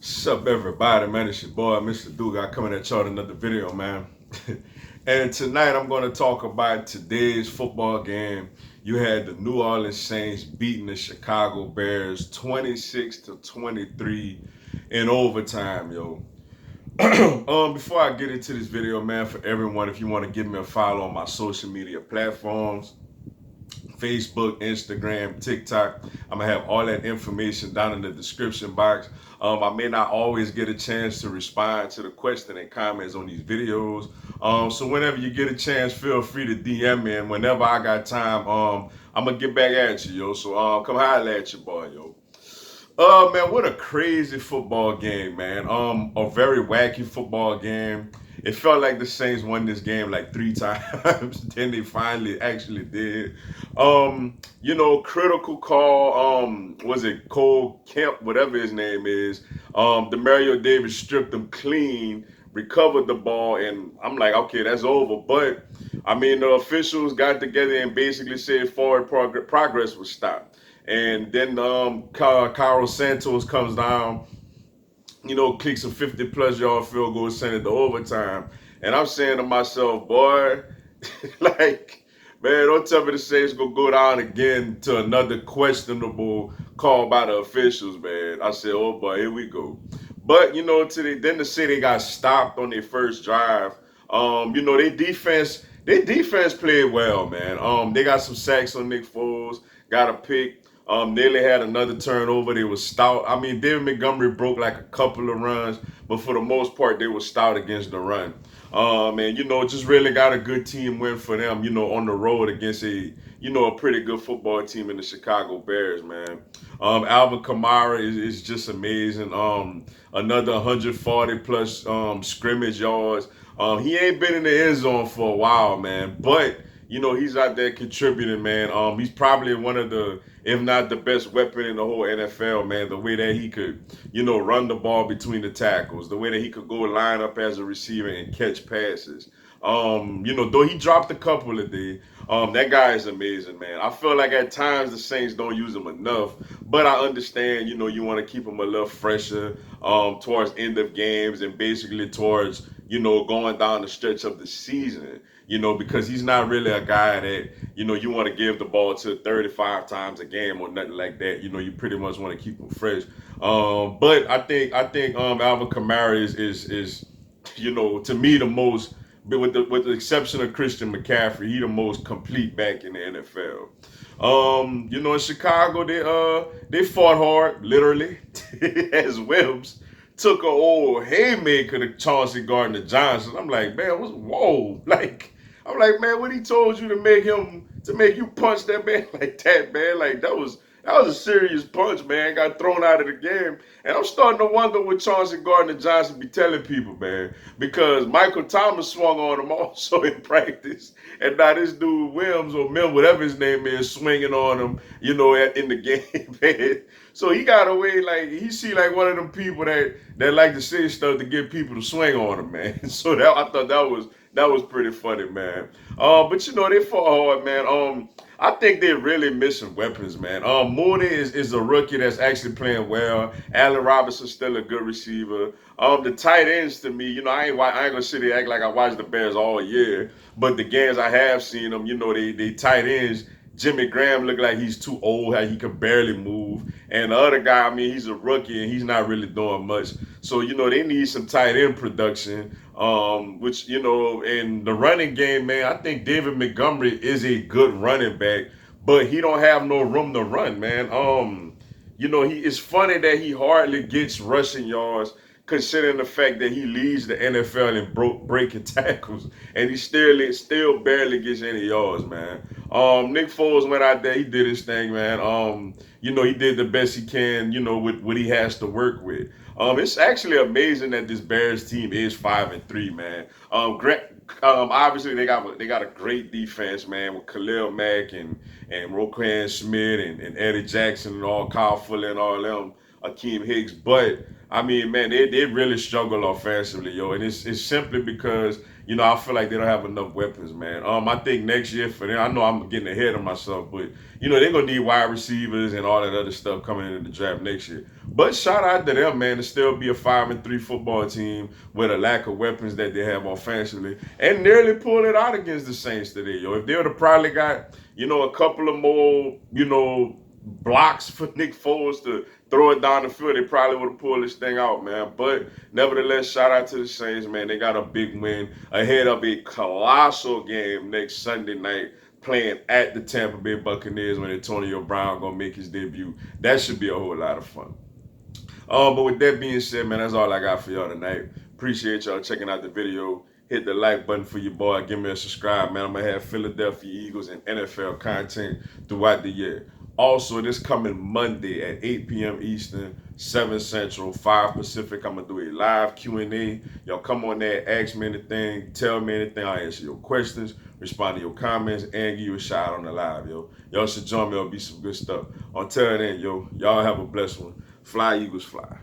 What's up, everybody, man? It's your boy, Mr. Duga, coming at y'all with another video, man. And tonight I'm going to talk about today's football game. You had the New Orleans Saints beating the Chicago Bears 26-23 in overtime, yo. Before I get into this video, man, for everyone, if you want to give me a follow on my social media platforms, Facebook, Instagram, TikTok. I'm gonna have all that information down in the description box. I may not always get a chance to respond to the question and comments on these videos. So whenever you get a chance, feel free to DM me, and whenever I got time, I'm gonna get back at you, yo. So come holler at your boy, yo. Man, what a crazy football game, man. A very wacky football game. It felt like the Saints won this game like 3 times. Then they finally actually did. Critical call. Was it Cole Kemp, whatever his name is? Demario Davis stripped him clean, recovered the ball, and I'm like, okay, that's over. But I mean, the officials got together and basically said forward progress was stopped. And then Carlos Santos comes down, kicks a 50 plus yard field goal, send it to overtime. And I'm saying to myself, boy, like, man, don't tell me the Saints gonna go down again to another questionable call by the officials, man. I said, oh boy, here we go. But then to say they got stopped on their first drive. Their defense played well, man. They got some sacks on Nick Foles, got a pick. Nearly had another turnover. They were stout. I mean, David Montgomery broke like a couple of runs, but for the most part, they were stout against the run. And just really got a good team win for them. On the road against a pretty good football team in the Chicago Bears, man. Alvin Kamara is just amazing. Another 140 plus scrimmage yards. He ain't been in the end zone for a while, man, but he's out there contributing, man. He's probably one of the, if not the best weapon in the whole NFL, man. The way that he could, run the ball between the tackles, the way that he could go line up as a receiver and catch passes. Though he dropped a couple of days, that guy is amazing, man. I feel like at times the Saints don't use him enough, but I understand, you want to keep him a little fresher towards end of games and basically towards, going down the stretch of the season. Because he's not really a guy that, you want to give the ball to 35 times a game or nothing like that. You pretty much want to keep him fresh. But I think Alvin Kamara is to me the most, but with the exception of Christian McCaffrey, he the most complete back in the NFL. In Chicago, they fought hard, literally, as Wims took a old haymaker to Chauncey Gardner Johnson. I'm like, man, whoa, like, I'm like, man, what he told you to make you punch that man like that, man? Like that was a serious punch, man. Got thrown out of the game. And I'm starting to wonder what Chauncey Gardner Johnson be telling people, man. Because Michael Thomas swung on him also in practice. And now this dude, Williams or Mim, whatever his name is, swinging on him, in the game, man. So he got away like, he see like one of them people that like to say stuff to get people to swing on him, man. So I thought that was pretty funny, man. But they fought hard, man. I think they're really missing weapons, man. Mooney is a rookie that's actually playing well. Allen Robinson's still a good receiver. The tight ends to me, I ain't gonna sit here act like I watched the Bears all year, but the games I have seen them, they tight ends. Jimmy Graham looked like he's too old, how he could barely move. And the other guy, I mean, he's a rookie and he's not really doing much. So, they need some tight end production, which, in the running game, man, I think David Montgomery is a good running back, but he don't have no room to run, man. It's funny that he hardly gets rushing yards considering the fact that he leads the NFL in breaking tackles, and he still barely gets any yards, man. Nick Foles went out there, he did his thing, man. He did the best he can, with what he has to work with. It's actually amazing that this Bears team is 5-3, man. Obviously they got a great defense, man, with Khalil Mack and Roquan Smith and Eddie Jackson and all Kyle Fuller and all them, Akeem Hicks. But I mean, man, they really struggle offensively, yo, and it's simply because I feel like they don't have enough weapons, man. I think next year for them, I know I'm getting ahead of myself, but they're gonna need wide receivers and all that other stuff coming into the draft next year. But shout out to them, man, to still be a 5-3 football team with a lack of weapons that they have offensively, and nearly pulled it out against the Saints today, yo. If they would have probably got, a couple of more, blocks for Nick Foles to throw it down the field, they probably would have pulled this thing out, man. But nevertheless, shout out to the Saints, man. They got a big win ahead of a colossal game next Sunday night, playing at the Tampa Bay Buccaneers when Antonio Brown gonna make his debut. That should be a whole lot of fun. But with that being said, man, that's all I got for y'all tonight. Appreciate y'all checking out the video. Hit the like button for your boy. Give me a subscribe, man. I'm gonna have Philadelphia Eagles and NFL content throughout the year. Also, this coming Monday at 8 p.m. Eastern, 7 Central, 5 Pacific, I'm gonna do a live Q&A. Y'all come on there, ask me anything, tell me anything. I'll answer your questions, respond to your comments, and give you a shout out on the live, yo. Y'all should join me. It'll be some good stuff. Until then, yo, y'all have a blessed one. Fly, Eagles, fly.